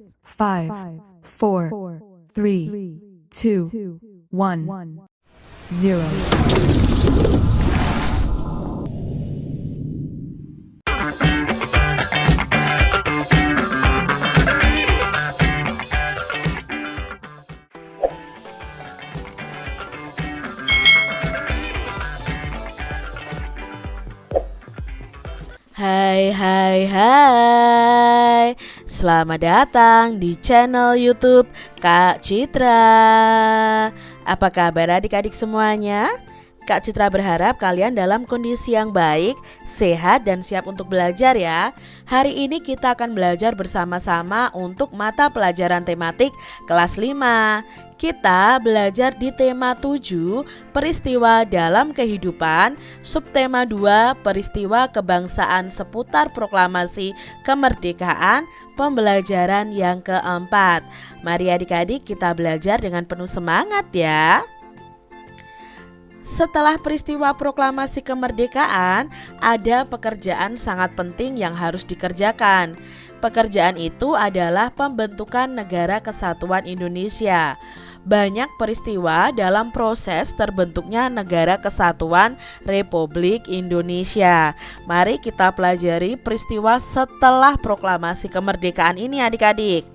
5, 4, 3, 2, 1, 0. Hai, selamat datang di channel YouTube Kak Citra. Apa kabar adik-adik semuanya? Kak Citra berharap kalian dalam kondisi yang baik, sehat dan siap untuk belajar ya. Hari ini kita akan belajar bersama-sama untuk mata pelajaran tematik kelas 5. Kita belajar di tema 7, peristiwa dalam kehidupan, subtema 2, peristiwa kebangsaan seputar proklamasi kemerdekaan, pembelajaran yang keempat. Mari adik-adik kita belajar dengan penuh semangat ya. Setelah peristiwa proklamasi kemerdekaan, ada pekerjaan sangat penting yang harus dikerjakan. Pekerjaan itu adalah pembentukan Negara Kesatuan Indonesia. Banyak peristiwa dalam proses terbentuknya Negara Kesatuan Republik Indonesia. Mari kita pelajari peristiwa setelah proklamasi kemerdekaan ini adik-adik.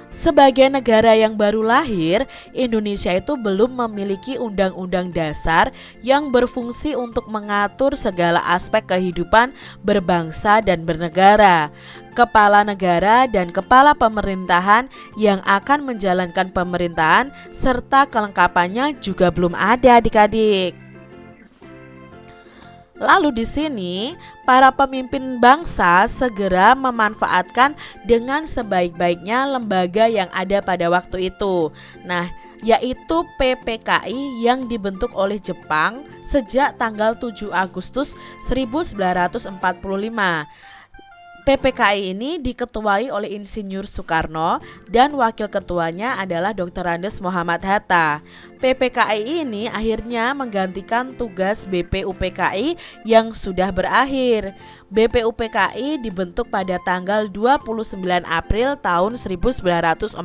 Sebagai negara yang baru lahir, Indonesia itu belum memiliki undang-undang dasar yang berfungsi untuk mengatur segala aspek kehidupan berbangsa dan bernegara. Kepala negara dan kepala pemerintahan yang akan menjalankan pemerintahan serta kelengkapannya juga belum ada adik-adik. Lalu di sini para pemimpin bangsa segera memanfaatkan dengan sebaik-baiknya lembaga yang ada pada waktu itu. Nah, yaitu PPKI yang dibentuk oleh Jepang sejak tanggal 7 Agustus 1945. PPKI ini diketuai oleh Insinyur Soekarno dan wakil ketuanya adalah Dr. Andes Muhammad Hatta. PPKI ini akhirnya menggantikan tugas BPUPKI yang sudah berakhir. BPUPKI dibentuk pada tanggal 29 April tahun 1945.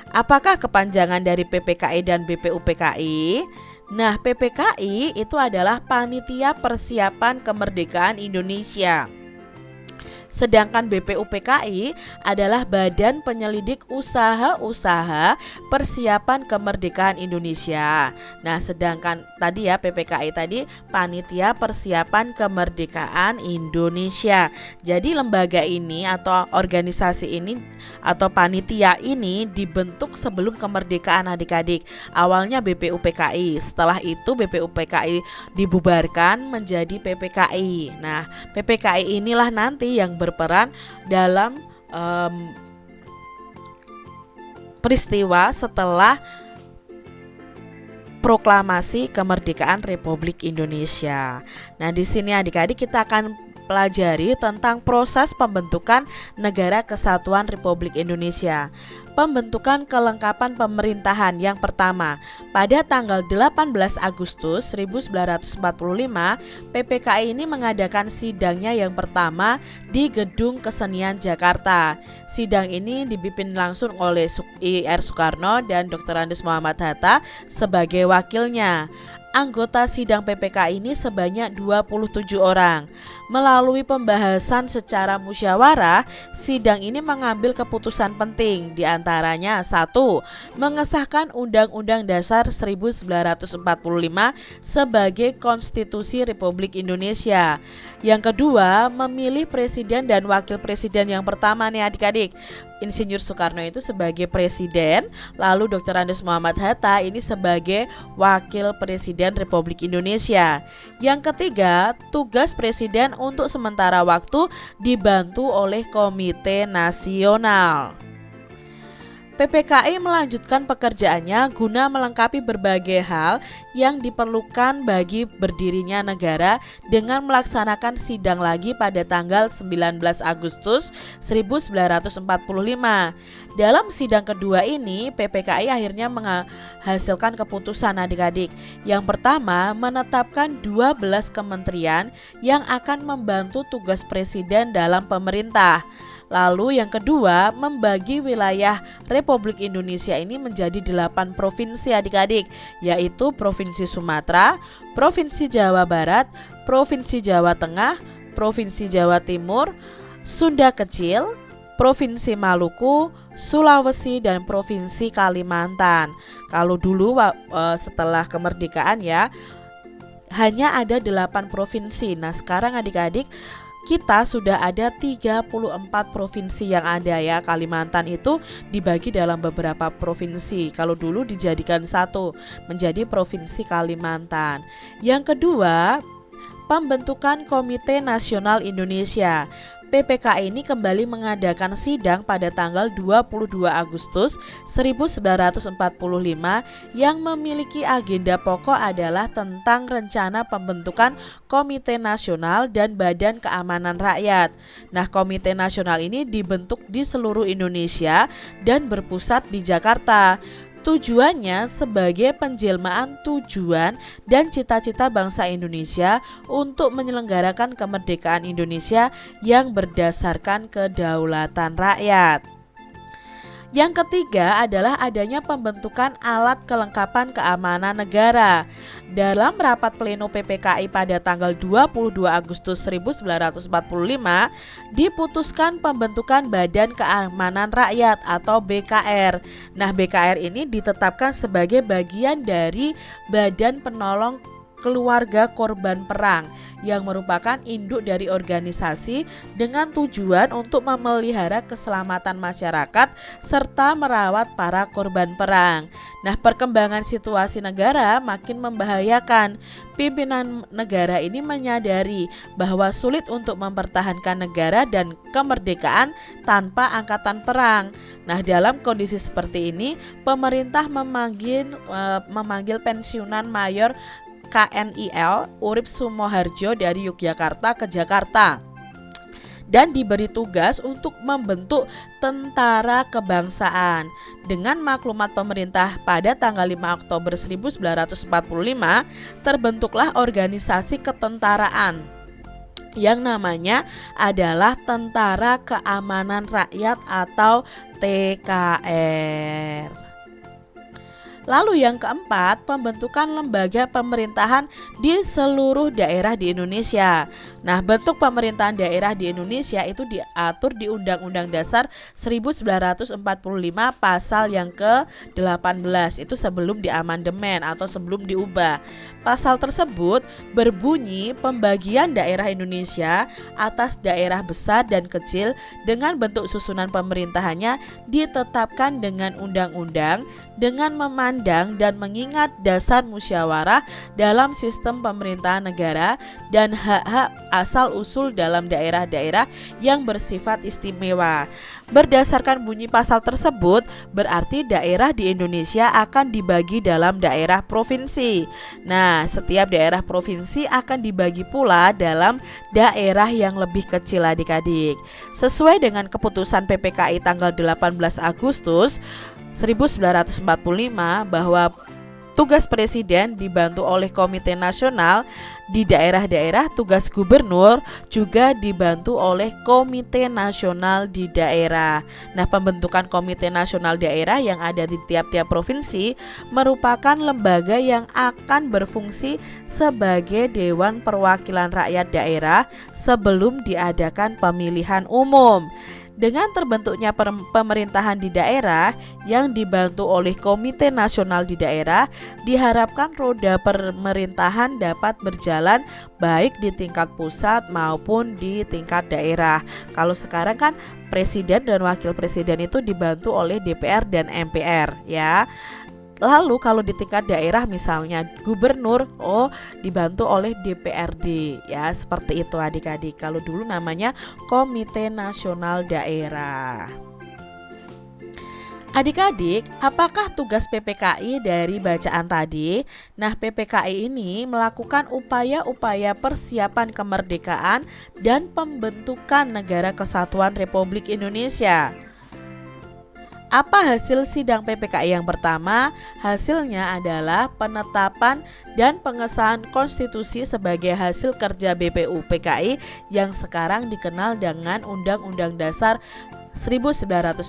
Apakah kepanjangan dari PPKI dan BPUPKI? Nah, PPKI itu adalah Panitia Persiapan Kemerdekaan Indonesia. Sedangkan BPUPKI adalah Badan Penyelidik Usaha-Usaha Persiapan Kemerdekaan Indonesia. Nah, sedangkan tadi ya PPKI tadi Panitia Persiapan Kemerdekaan Indonesia. Jadi lembaga ini atau organisasi ini atau panitia ini dibentuk sebelum kemerdekaan adik-adik. Awalnya BPUPKI, setelah itu BPUPKI dibubarkan menjadi PPKI. Nah, PPKI inilah nanti yang berperan dalam peristiwa setelah proklamasi kemerdekaan Republik Indonesia. Nah, di sini adik-adik kita akan pelajari tentang proses pembentukan Negara Kesatuan Republik Indonesia. Pembentukan kelengkapan pemerintahan yang pertama, pada tanggal 18 Agustus 1945, PPKI ini mengadakan sidangnya yang pertama di Gedung Kesenian Jakarta. Sidang ini dipimpin langsung oleh Ir Soekarno dan Dr. Andes Muhammad Hatta sebagai wakilnya. Anggota sidang PPKI ini sebanyak 27 orang. Melalui pembahasan secara musyawarah, sidang ini mengambil keputusan penting, di antaranya 1. Mengesahkan Undang-Undang Dasar 1945 sebagai Konstitusi Republik Indonesia. Yang kedua, memilih presiden dan wakil presiden yang pertama nih adik-adik. Insinyur Soekarno itu sebagai presiden, lalu Dr. Andes Muhammad Hatta ini sebagai wakil presiden Republik Indonesia. Yang ketiga, tugas presiden untuk sementara waktu dibantu oleh Komite Nasional. PPKI melanjutkan pekerjaannya guna melengkapi berbagai hal yang diperlukan bagi berdirinya negara dengan melaksanakan sidang lagi pada tanggal 19 Agustus 1945. Dalam sidang kedua ini, PPKI akhirnya menghasilkan keputusan adik-adik. Yang pertama, menetapkan 12 kementerian yang akan membantu tugas presiden dalam pemerintah. Lalu yang kedua, membagi wilayah Republik Indonesia ini menjadi 8 provinsi adik-adik, yaitu Provinsi Sumatera, Provinsi Jawa Barat, Provinsi Jawa Tengah, Provinsi Jawa Timur, Sunda Kecil, Provinsi Maluku, Sulawesi, dan Provinsi Kalimantan. Kalau dulu setelah kemerdekaan ya, hanya ada 8 provinsi. Nah sekarang adik-adik kita sudah ada 34 provinsi yang ada ya. Kalimantan itu dibagi dalam beberapa provinsi. Kalau dulu dijadikan satu menjadi Provinsi Kalimantan. Yang kedua, pembentukan Komite Nasional Indonesia. PPKI ini kembali mengadakan sidang pada tanggal 22 Agustus 1945 yang memiliki agenda pokok adalah tentang rencana pembentukan Komite Nasional dan Badan Keamanan Rakyat. Nah, Komite Nasional ini dibentuk di seluruh Indonesia dan berpusat di Jakarta. Tujuannya sebagai penjelmaan tujuan dan cita-cita bangsa Indonesia untuk menyelenggarakan kemerdekaan Indonesia yang berdasarkan kedaulatan rakyat. Yang ketiga adalah adanya pembentukan alat kelengkapan keamanan negara. Dalam rapat pleno PPKI pada tanggal 22 Agustus 1945 diputuskan pembentukan Badan Keamanan Rakyat atau BKR. Nah, BKR ini ditetapkan sebagai bagian dari Badan Penolong Keluarga Korban Perang yang merupakan induk dari organisasi dengan tujuan untuk memelihara keselamatan masyarakat serta merawat para korban perang. Nah, perkembangan situasi negara makin membahayakan. Pimpinan negara ini menyadari bahwa sulit untuk mempertahankan negara dan kemerdekaan tanpa angkatan perang. Nah, dalam kondisi seperti ini, pemerintah memanggil pensiunan Mayor KNIL Urip Sumoharjo dari Yogyakarta ke Jakarta dan diberi tugas untuk membentuk tentara kebangsaan. Dengan maklumat pemerintah pada tanggal 5 Oktober 1945 terbentuklah organisasi ketentaraan yang namanya adalah Tentara Keamanan Rakyat atau TKR. Lalu yang keempat, pembentukan lembaga pemerintahan di seluruh daerah di Indonesia. Nah, bentuk pemerintahan daerah di Indonesia itu diatur di Undang-Undang Dasar 1945 pasal yang ke-18. Itu sebelum diamandemen atau sebelum diubah. Pasal tersebut berbunyi pembagian daerah Indonesia atas daerah besar dan kecil dengan bentuk susunan pemerintahannya ditetapkan dengan undang-undang dengan memandang dan mengingat dasar musyawarah dalam sistem pemerintahan negara dan hak-hak asal-usul dalam daerah-daerah yang bersifat istimewa. Berdasarkan bunyi pasal tersebut, berarti daerah di Indonesia akan dibagi dalam daerah provinsi. Nah, setiap daerah provinsi akan dibagi pula dalam daerah yang lebih kecil adik-adik. Sesuai dengan keputusan PPKI tanggal 18 Agustus 1945 bahwa tugas presiden dibantu oleh Komite Nasional di daerah-daerah, tugas gubernur juga dibantu oleh Komite Nasional di daerah. Nah, pembentukan Komite Nasional daerah yang ada di tiap-tiap provinsi merupakan lembaga yang akan berfungsi sebagai Dewan Perwakilan Rakyat Daerah sebelum diadakan pemilihan umum. Dengan terbentuknya pemerintahan di daerah yang dibantu oleh Komite Nasional di daerah, diharapkan roda pemerintahan dapat berjalan baik di tingkat pusat maupun di tingkat daerah. Kalau sekarang kan presiden dan wakil presiden itu dibantu oleh DPR dan MPR ya. Lalu kalau di tingkat daerah misalnya gubernur dibantu oleh DPRD ya, seperti itu adik-adik. Kalau dulu namanya Komite Nasional Daerah. Adik-adik, apakah tugas PPKI dari bacaan tadi? Nah, PPKI ini melakukan upaya-upaya persiapan kemerdekaan dan pembentukan Negara Kesatuan Republik Indonesia. Apa hasil sidang PPKI yang pertama? Hasilnya adalah penetapan dan pengesahan konstitusi sebagai hasil kerja BPU PKI yang sekarang dikenal dengan Undang-Undang Dasar 1945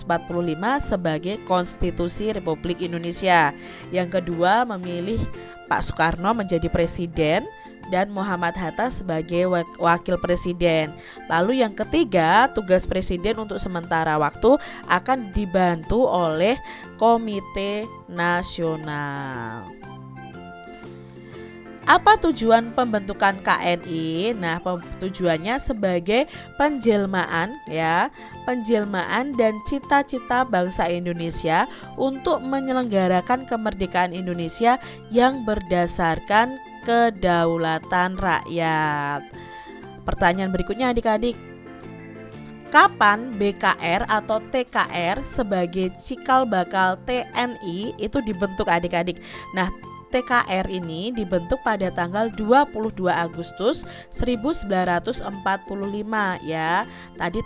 sebagai Konstitusi Republik Indonesia. Yang kedua, memilih Pak Soekarno menjadi presiden dan Muhammad Hatta sebagai wakil presiden. Lalu yang ketiga, tugas presiden untuk sementara waktu akan dibantu oleh Komite Nasional. Apa tujuan pembentukan KNI? Nah, tujuannya sebagai penjelmaan dan cita-cita bangsa Indonesia untuk menyelenggarakan kemerdekaan Indonesia yang berdasarkan kedaulatan rakyat. Pertanyaan berikutnya adik-adik, kapan BKR atau TKR sebagai cikal bakal TNI itu dibentuk adik-adik? Nah, TKR ini dibentuk pada tanggal 22 Agustus 1945 ya. Tadi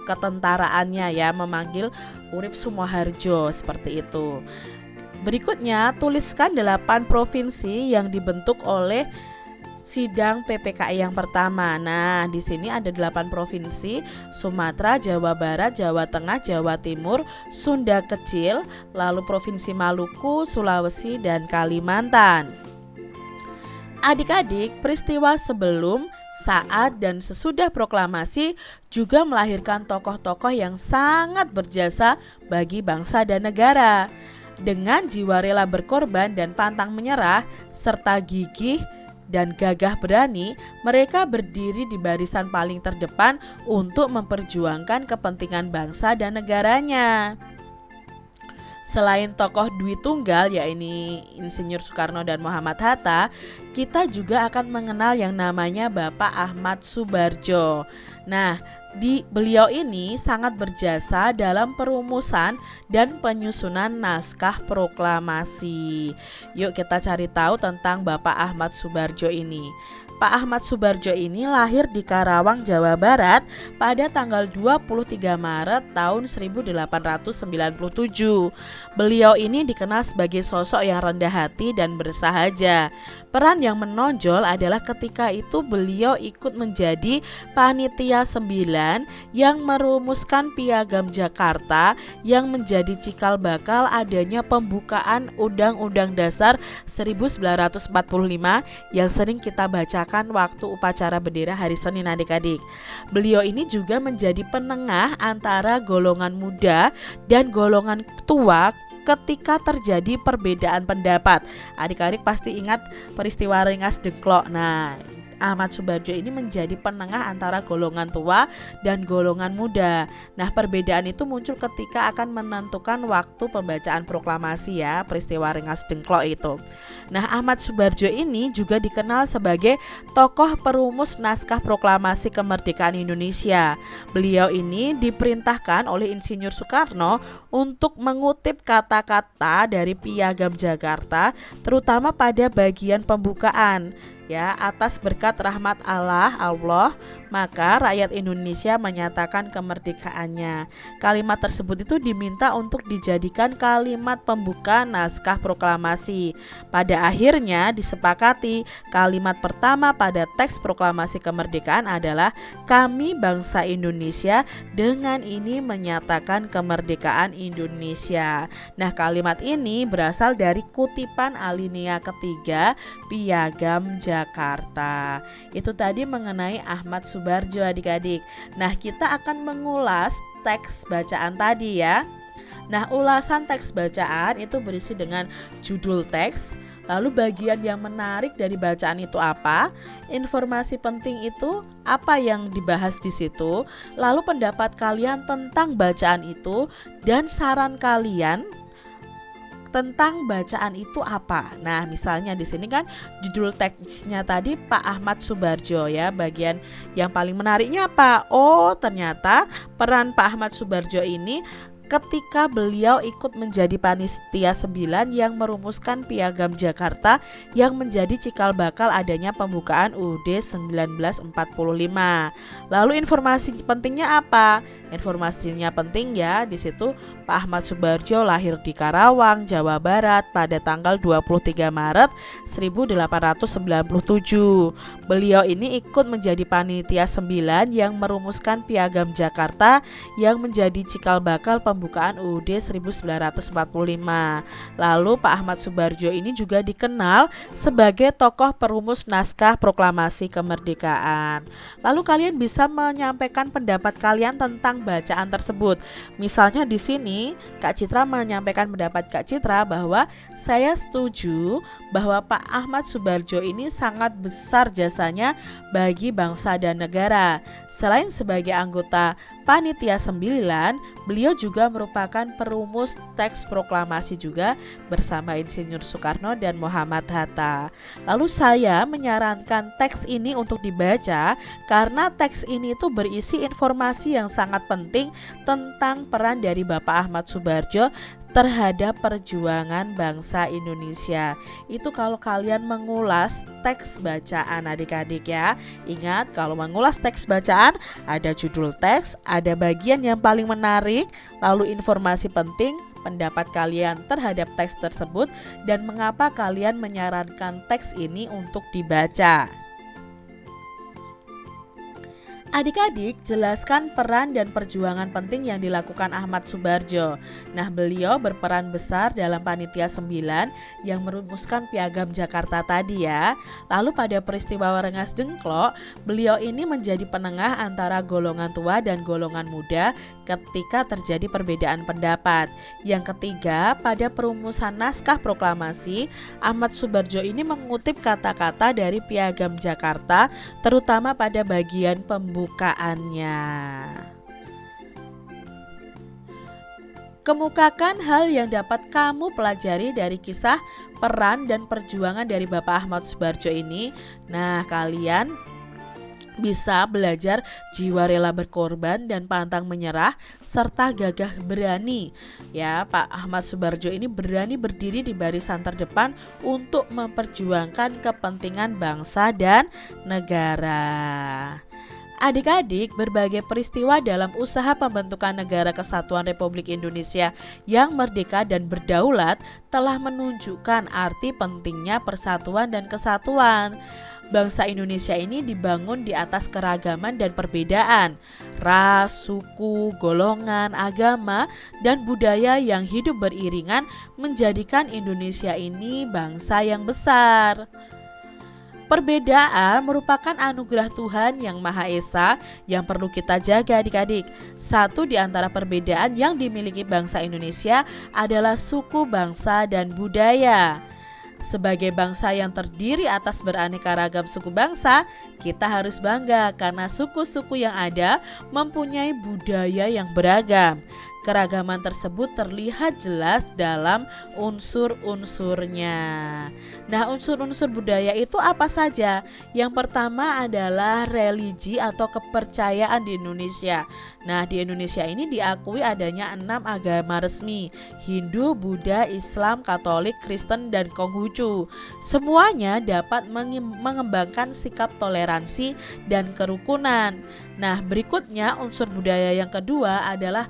ketentaraannya ya memanggil Urip Sumoharjo seperti itu. Berikutnya, tuliskan 8 provinsi yang dibentuk oleh sidang PPKI yang pertama. Nah, di sini ada 8 provinsi: Sumatera, Jawa Barat, Jawa Tengah, Jawa Timur, Sunda Kecil, lalu Provinsi Maluku, Sulawesi, dan Kalimantan. Adik-adik, peristiwa sebelum, saat, dan sesudah proklamasi juga melahirkan tokoh-tokoh yang sangat berjasa bagi bangsa dan negara. Dengan jiwa rela berkorban dan pantang menyerah, serta gigih dan gagah berani, mereka berdiri di barisan paling terdepan untuk memperjuangkan kepentingan bangsa dan negaranya. Selain tokoh Dwi Tunggal, yaitu Insinyur Soekarno dan Muhammad Hatta, kita juga akan mengenal yang namanya Bapak Ahmad Soebardjo. Nah, beliau ini sangat berjasa dalam perumusan dan penyusunan naskah proklamasi. Yuk kita cari tahu tentang Bapak Ahmad Soebardjo ini. Pak Ahmad Soebardjo ini lahir di Karawang, Jawa Barat pada tanggal 23 Maret tahun 1897. Beliau ini dikenal sebagai sosok yang rendah hati dan bersahaja. Peran yang menonjol adalah ketika itu beliau ikut menjadi panitia 9 yang merumuskan Piagam Jakarta yang menjadi cikal bakal adanya pembukaan Undang-Undang Dasar 1945 yang sering kita baca waktu upacara bendera hari Senin adik-adik. Beliau ini juga menjadi penengah antara golongan muda dan golongan tua ketika terjadi perbedaan pendapat. Adik-adik pasti ingat peristiwa Rengas Dengklok. Nah, Ahmad Soebardjo ini menjadi penengah antara golongan tua dan golongan muda. Nah, perbedaan itu muncul ketika akan menentukan waktu pembacaan proklamasi ya, peristiwa Rengas Dengklok itu. Nah, Ahmad Soebardjo ini juga dikenal sebagai tokoh perumus naskah proklamasi kemerdekaan Indonesia. Beliau ini diperintahkan oleh Insinyur Soekarno untuk mengutip kata-kata dari Piagam Jakarta, terutama pada bagian pembukaan. Ya, atas berkat rahmat Allah, maka rakyat Indonesia menyatakan kemerdekaannya. Kalimat tersebut itu diminta untuk dijadikan kalimat pembuka naskah proklamasi. Pada akhirnya disepakati kalimat pertama pada teks proklamasi kemerdekaan adalah kami bangsa Indonesia dengan ini menyatakan kemerdekaan Indonesia. Nah, kalimat ini berasal dari kutipan alinea ketiga Piagam Jakarta. Itu tadi mengenai Ahmad Soebardjo adik-adik. Nah, kita akan mengulas teks bacaan tadi ya. Nah, ulasan teks bacaan itu berisi dengan judul teks, lalu bagian yang menarik dari bacaan itu apa, informasi penting itu apa yang dibahas di situ, lalu pendapat kalian tentang bacaan itu, dan saran kalian tentang bacaan itu apa. Nah, misalnya di sini kan judul teksnya tadi Pak Ahmad Soebardjo ya. Bagian yang paling menariknya apa? Oh, ternyata peran Pak Ahmad Soebardjo ini ketika beliau ikut menjadi panitia 9 yang merumuskan Piagam Jakarta yang menjadi cikal bakal adanya pembukaan UUD 1945. Lalu informasi pentingnya apa? Informasinya penting ya, di situ Pak Ahmad Subarjo lahir di Karawang, Jawa Barat pada tanggal 23 Maret 1897. Beliau ini ikut menjadi panitia 9 yang merumuskan Piagam Jakarta yang menjadi cikal bakal pembukaan UUD 1945. Lalu Pak Ahmad Subarjo ini juga dikenal sebagai tokoh perumus naskah proklamasi kemerdekaan. Lalu kalian bisa menyampaikan pendapat kalian tentang bacaan tersebut. Misalnya di sini Kak Citra menyampaikan pendapat Kak Citra bahwa saya setuju bahwa Pak Ahmad Subarjo ini sangat besar jasanya bagi bangsa dan negara. Selain sebagai anggota Panitia 9, beliau juga merupakan perumus teks proklamasi juga bersama Insinyur Soekarno dan Muhammad Hatta. Lalu saya menyarankan teks ini untuk dibaca karena teks ini itu berisi informasi yang sangat penting tentang peran dari Bapak Ahmad Subarjo terhadap perjuangan bangsa Indonesia. Itu kalau kalian mengulas teks bacaan adik-adik ya. Ingat, kalau mengulas teks bacaan ada judul teks, ada bagian yang paling menarik, lalu informasi penting, pendapat kalian terhadap teks tersebut, dan mengapa kalian menyarankan teks ini untuk dibaca. Adik-adik, jelaskan peran dan perjuangan penting yang dilakukan Ahmad Subarjo. Nah, beliau berperan besar dalam Panitia 9 yang merumuskan Piagam Jakarta tadi ya. Lalu pada peristiwa Rengas Dengklok, beliau ini menjadi penengah antara golongan tua dan golongan muda ketika terjadi perbedaan pendapat. Yang ketiga, pada perumusan naskah proklamasi, Ahmad Subarjo ini mengutip kata-kata dari Piagam Jakarta, terutama pada bagian pembukaannya. Kemukakan hal yang dapat kamu pelajari dari kisah peran dan perjuangan dari Bapak Ahmad Subarjo ini. Nah, kalian bisa belajar jiwa rela berkorban dan pantang menyerah serta gagah berani. Ya, Pak Ahmad Subarjo ini berani berdiri di barisan terdepan untuk memperjuangkan kepentingan bangsa dan negara. Adik-adik, berbagai peristiwa dalam usaha pembentukan Negara Kesatuan Republik Indonesia yang merdeka dan berdaulat telah menunjukkan arti pentingnya persatuan dan kesatuan. Bangsa Indonesia ini dibangun di atas keragaman dan perbedaan, ras, suku, golongan, agama, dan budaya yang hidup beriringan menjadikan Indonesia ini bangsa yang besar. Perbedaan merupakan anugerah Tuhan yang Maha Esa yang perlu kita jaga adik-adik. Satu di antara perbedaan yang dimiliki bangsa Indonesia adalah suku, bangsa, dan budaya. Sebagai bangsa yang terdiri atas beraneka ragam suku bangsa, kita harus bangga karena suku-suku yang ada mempunyai budaya yang beragam. Keragaman tersebut terlihat jelas dalam unsur-unsurnya. Nah, unsur-unsur budaya itu apa saja? Yang pertama adalah religi atau kepercayaan di Indonesia. Nah, di Indonesia ini diakui adanya 6 agama resmi: Hindu, Buddha, Islam, Katolik, Kristen, dan Konghucu. Semuanya dapat mengembangkan sikap toleransi dan kerukunan. Nah, berikutnya unsur budaya yang kedua adalah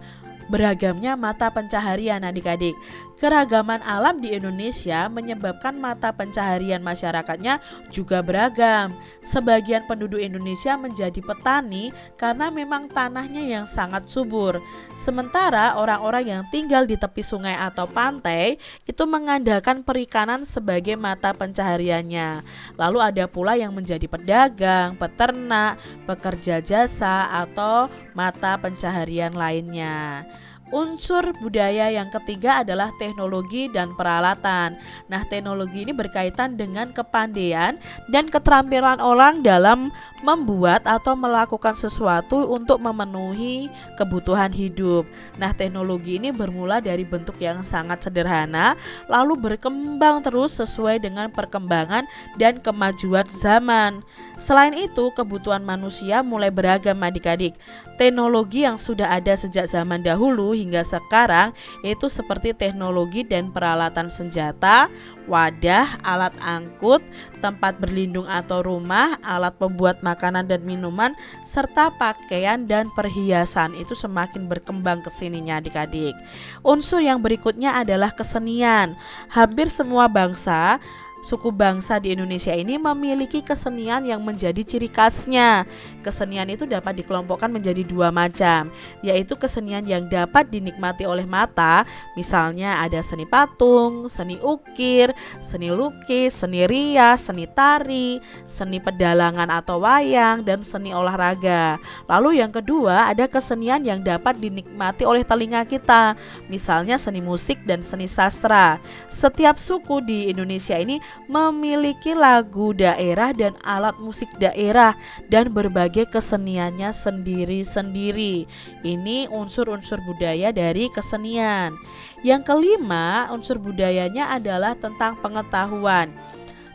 beragamnya mata pencaharian adik-adik. Keragaman alam di Indonesia menyebabkan mata pencaharian masyarakatnya juga beragam. Sebagian penduduk Indonesia menjadi petani karena memang tanahnya yang sangat subur. Sementara orang-orang yang tinggal di tepi sungai atau pantai itu mengandalkan perikanan sebagai mata pencahariannya. Lalu ada pula yang menjadi pedagang, peternak, pekerja jasa, atau mata pencaharian lainnya. Unsur budaya yang ketiga adalah teknologi dan peralatan. Nah, teknologi ini berkaitan dengan kepandaian dan keterampilan orang dalam membuat atau melakukan sesuatu untuk memenuhi kebutuhan hidup. Nah, teknologi ini bermula dari bentuk yang sangat sederhana, lalu berkembang terus sesuai dengan perkembangan dan kemajuan zaman. Selain itu, kebutuhan manusia mulai beragam adik-adik. Teknologi yang sudah ada sejak zaman dahulu dulu hingga sekarang itu seperti teknologi dan peralatan senjata, wadah, alat angkut, tempat berlindung atau rumah, alat pembuat makanan dan minuman, serta pakaian dan perhiasan itu semakin berkembang kesininya adik-adik. Unsur yang berikutnya adalah kesenian. Hampir semua bangsa suku bangsa di Indonesia ini memiliki kesenian yang menjadi ciri khasnya. Kesenian itu dapat dikelompokkan menjadi dua macam, yaitu kesenian yang dapat dinikmati oleh mata, misalnya ada seni patung, seni ukir, seni lukis, seni rias, seni tari, seni pedalangan atau wayang, dan seni olahraga. Lalu yang kedua ada kesenian yang dapat dinikmati oleh telinga kita, misalnya seni musik dan seni sastra. Setiap suku di Indonesia ini memiliki lagu daerah dan alat musik daerah dan berbagai keseniannya sendiri-sendiri. Ini unsur-unsur budaya dari kesenian. Yang kelima, unsur budayanya adalah tentang pengetahuan.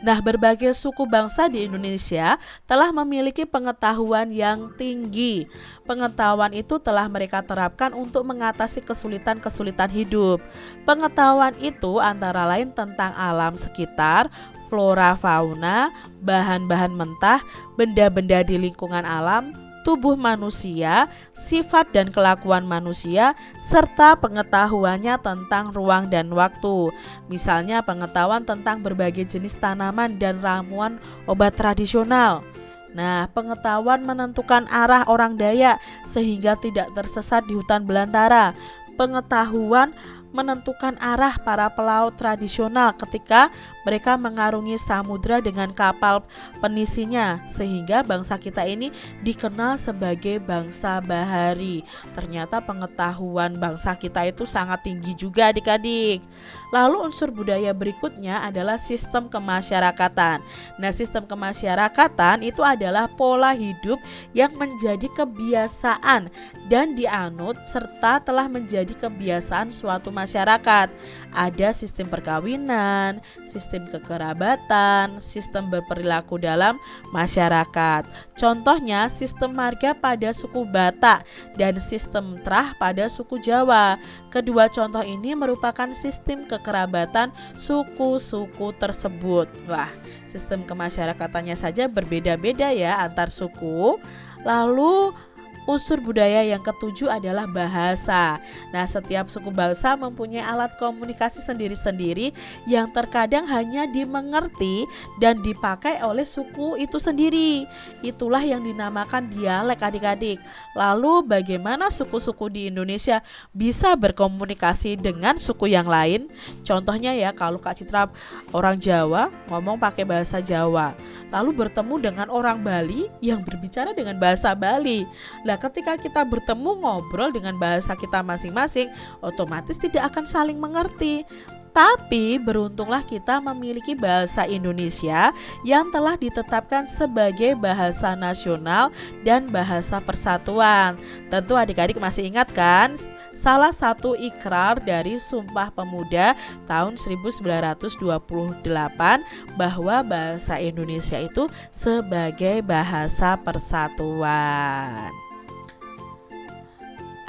Nah, berbagai suku bangsa di Indonesia telah memiliki pengetahuan yang tinggi. Pengetahuan itu telah mereka terapkan untuk mengatasi kesulitan-kesulitan hidup. Pengetahuan itu antara lain tentang alam sekitar, flora fauna, bahan-bahan mentah, benda-benda di lingkungan alam, tubuh manusia, sifat dan kelakuan manusia, serta pengetahuannya tentang ruang dan waktu. Misalnya pengetahuan tentang berbagai jenis tanaman dan ramuan obat tradisional. Nah, pengetahuan menentukan arah orang Dayak sehingga tidak tersesat di hutan belantara. Pengetahuan menentukan arah para pelaut tradisional ketika mereka mengarungi samudra dengan kapal penisinya, sehingga bangsa kita ini dikenal sebagai bangsa bahari. Ternyata pengetahuan bangsa kita itu sangat tinggi juga adik-adik. Lalu unsur budaya berikutnya adalah sistem kemasyarakatan. Nah, sistem kemasyarakatan itu adalah pola hidup yang menjadi kebiasaan dan dianut serta telah menjadi kebiasaan suatu masyarakat. Ada sistem perkawinan, sistem kekerabatan, sistem berperilaku dalam masyarakat. Contohnya sistem marga pada suku Batak dan sistem trah pada suku Jawa. Kedua contoh ini merupakan sistem kekerabatan suku-suku tersebut. Wah, sistem kemasyarakatannya saja berbeda-beda ya antar suku. Lalu unsur budaya yang ketujuh adalah bahasa. Nah, setiap suku bangsa mempunyai alat komunikasi sendiri-sendiri yang terkadang hanya dimengerti dan dipakai oleh suku itu sendiri. Itulah yang dinamakan dialek adik-adik. Lalu bagaimana suku-suku di Indonesia bisa berkomunikasi dengan suku yang lain? Contohnya ya, kalau Kak Citra orang Jawa ngomong pakai bahasa Jawa, lalu bertemu dengan orang Bali yang berbicara dengan bahasa Bali. Nah, ketika kita bertemu ngobrol dengan bahasa kita masing-masing, otomatis tidak akan saling mengerti. Tapi beruntunglah kita memiliki bahasa Indonesia yang telah ditetapkan sebagai bahasa nasional dan bahasa persatuan. Tentu adik-adik masih ingat kan salah satu ikrar dari Sumpah Pemuda tahun 1928 bahwa bahasa Indonesia itu sebagai bahasa persatuan.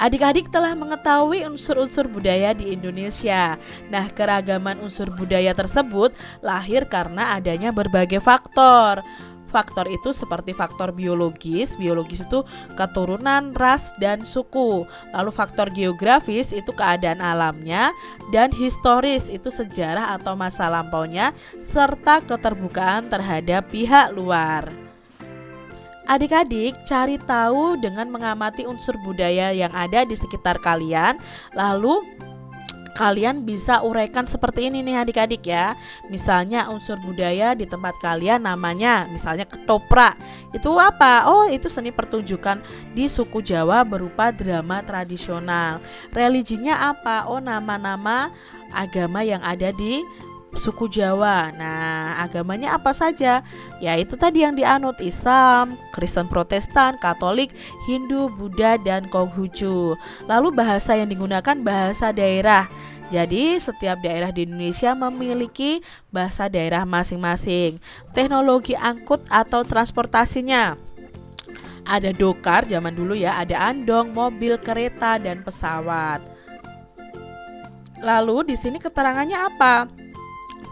Adik-adik telah mengetahui unsur-unsur budaya di Indonesia. Nah, keragaman unsur budaya tersebut lahir karena adanya berbagai faktor. Faktor itu seperti faktor biologis itu keturunan, ras, dan suku. Lalu faktor geografis itu keadaan alamnya, dan historis itu sejarah atau masa lampaunya, serta keterbukaan terhadap pihak luar. Adik-adik cari tahu dengan mengamati unsur budaya yang ada di sekitar kalian. Lalu kalian bisa uraikan seperti ini nih adik-adik ya. Misalnya unsur budaya di tempat kalian namanya misalnya ketoprak. Itu apa? Oh, itu seni pertunjukan di suku Jawa berupa drama tradisional. Religinya apa? Oh, nama-nama agama yang ada di suku Jawa. Nah, agamanya apa saja? Ya, itu tadi yang dianut, Islam, Kristen Protestan, Katolik, Hindu, Buddha, dan Konghucu. Lalu bahasa yang digunakan bahasa daerah. Jadi setiap daerah di Indonesia memiliki bahasa daerah masing-masing. Teknologi angkut atau transportasinya, ada dokar zaman dulu ya, ada andong, mobil, kereta, dan pesawat. Lalu di sini keterangannya apa?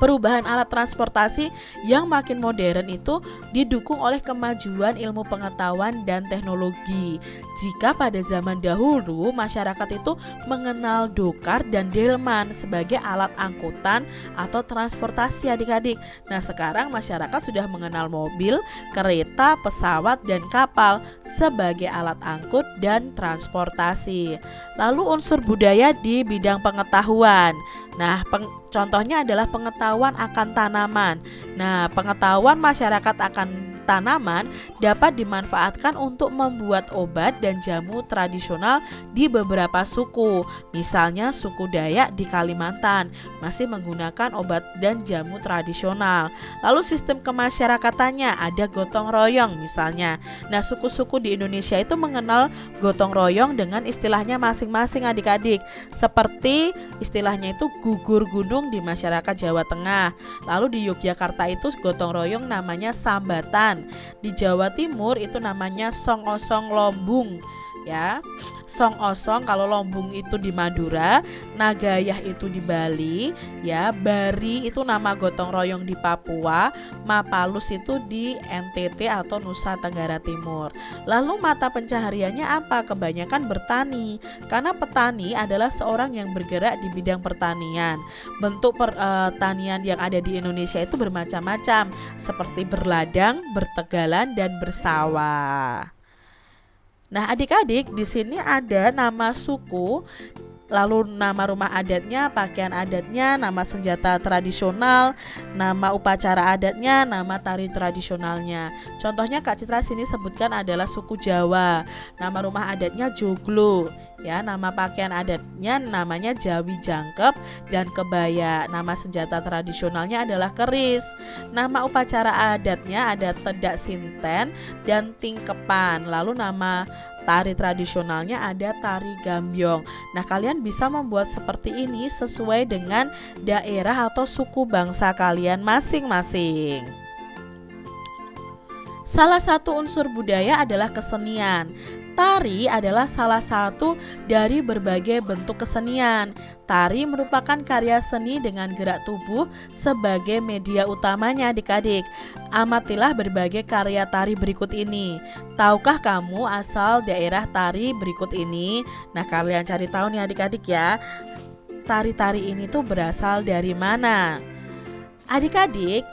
Perubahan alat transportasi yang makin modern itu didukung oleh kemajuan ilmu pengetahuan dan teknologi. Jika pada zaman dahulu masyarakat itu mengenal dokar dan delman sebagai alat angkutan atau transportasi adik-adik. Nah, sekarang masyarakat sudah mengenal mobil, kereta, pesawat, dan kapal sebagai alat angkut dan transportasi. Lalu unsur budaya di bidang pengetahuan. Nah, contohnya adalah pengetahuan akan tanaman. Nah, pengetahuan masyarakat akan tanaman dapat dimanfaatkan untuk membuat obat dan jamu tradisional di beberapa suku. Misalnya suku Dayak di Kalimantan masih menggunakan obat dan jamu tradisional. Lalu sistem kemasyarakatannya ada gotong royong misalnya. Nah, suku-suku di Indonesia itu mengenal gotong royong dengan istilahnya masing-masing adik-adik. Seperti istilahnya itu gugur gunung di masyarakat Jawa Tengah. Lalu di Yogyakarta itu gotong royong namanya sambatan. Di Jawa Timur itu namanya song osong lombung ya. Song osong kalau lombung itu di Madura, Nagayah itu di Bali ya, Bari itu nama gotong royong di Papua, Mapalus itu di NTT atau Nusa Tenggara Timur. Lalu mata pencahariannya apa? Kebanyakan bertani, karena petani adalah seorang yang bergerak di bidang pertanian. Bentuk pertanian yang ada di Indonesia itu bermacam-macam, seperti berladang, bertegalan, dan bersawah. Nah, adik-adik, di sini ada nama suku, lalu nama rumah adatnya, pakaian adatnya, nama senjata tradisional, nama upacara adatnya, nama tari tradisionalnya. Contohnya Kak Citra sini sebutkan adalah suku Jawa. Nama rumah adatnya Joglo, ya. Nama pakaian adatnya namanya Jawi Jangkep dan Kebaya. Nama senjata tradisionalnya adalah keris. Nama upacara adatnya ada Tedak Sinten dan Tingkepan. Lalu nama tari tradisionalnya ada tari gambyong. Nah, kalian bisa membuat seperti ini sesuai dengan daerah atau suku bangsa kalian masing-masing. Salah satu unsur budaya adalah kesenian. Tari adalah salah satu dari berbagai bentuk kesenian. Tari merupakan karya seni dengan gerak tubuh sebagai media utamanya adik-adik. Amatilah berbagai karya tari berikut ini. Tahukah kamu asal daerah tari berikut ini? Nah, kalian cari tahu nih adik-adik ya. Tari-tari ini tuh berasal dari mana? Adik-adik,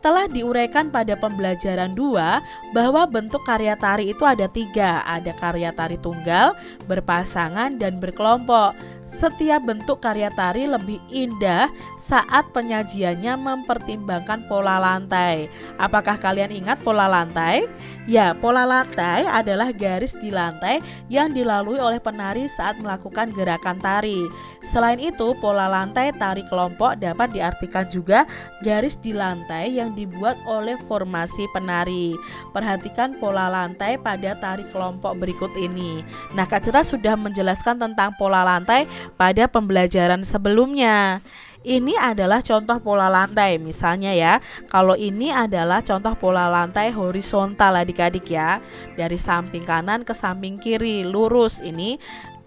telah diuraikan pada pembelajaran 2 bahwa bentuk karya tari itu ada 3. Ada karya tari tunggal, berpasangan, dan berkelompok. Setiap bentuk karya tari lebih indah saat penyajiannya mempertimbangkan pola lantai. Apakah kalian ingat pola lantai? Ya, pola lantai adalah garis di lantai yang dilalui oleh penari saat melakukan gerakan tari. Selain itu, pola lantai tari kelompok dapat diartikan juga garis di lantai yang dibuat oleh formasi penari. Perhatikan pola lantai pada tari kelompok berikut ini. Nah, Kak Citra sudah menjelaskan tentang pola lantai pada pembelajaran sebelumnya. Ini adalah contoh pola lantai. Misalnya ya, kalau ini adalah contoh pola lantai horizontal adik-adik ya. Dari samping kanan ke samping kiri lurus. Ini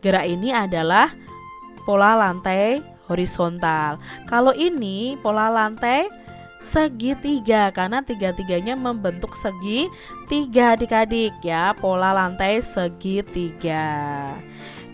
gerak ini adalah pola lantai horizontal. Kalau ini pola lantai segitiga, karena tiga-tiganya membentuk segitiga adik-adik ya, pola lantai segitiga.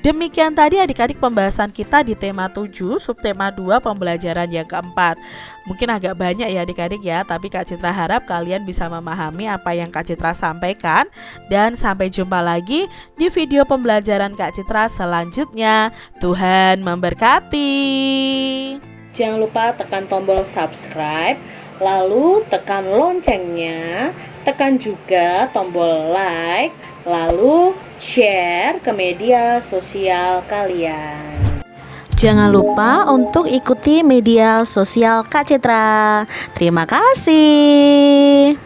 Demikian tadi adik-adik pembahasan kita di tema 7 subtema 2 pembelajaran yang keempat. Mungkin agak banyak ya adik-adik ya, tapi Kak Citra harap kalian bisa memahami apa yang Kak Citra sampaikan. Dan sampai jumpa lagi di video pembelajaran Kak Citra selanjutnya. Tuhan memberkati. Jangan lupa tekan tombol subscribe, lalu tekan loncengnya, tekan juga tombol like, lalu share ke media sosial kalian. Jangan lupa untuk ikuti media sosial Kak Citra. Terima kasih.